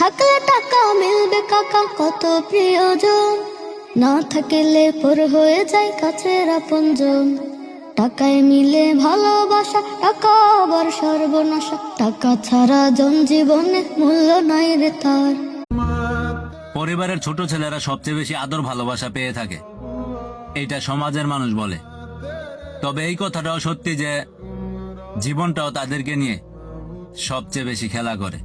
থাকলে টাকা মিলবে কাকা কত প্রিয়জন, না থাকলে পর হয়ে যায় কাছের আপনজন। টাকায় মিলে ভালোবাসা, টাকা আবার সর্বনাশা, টাকা ছাড়া জনজীবনে মূল্য নাই রে তার। পরিবারের ছোট ছেলেরা সবচেয়ে বেশি আদর ভালোবাসা পেয়ে থাকে, এটা সমাজের মানুষ বলে। তবে এই কথাটাও সত্যি যে জীবনটাও তাদেরকে নিয়ে সবচেয়ে বেশি খেলা করে।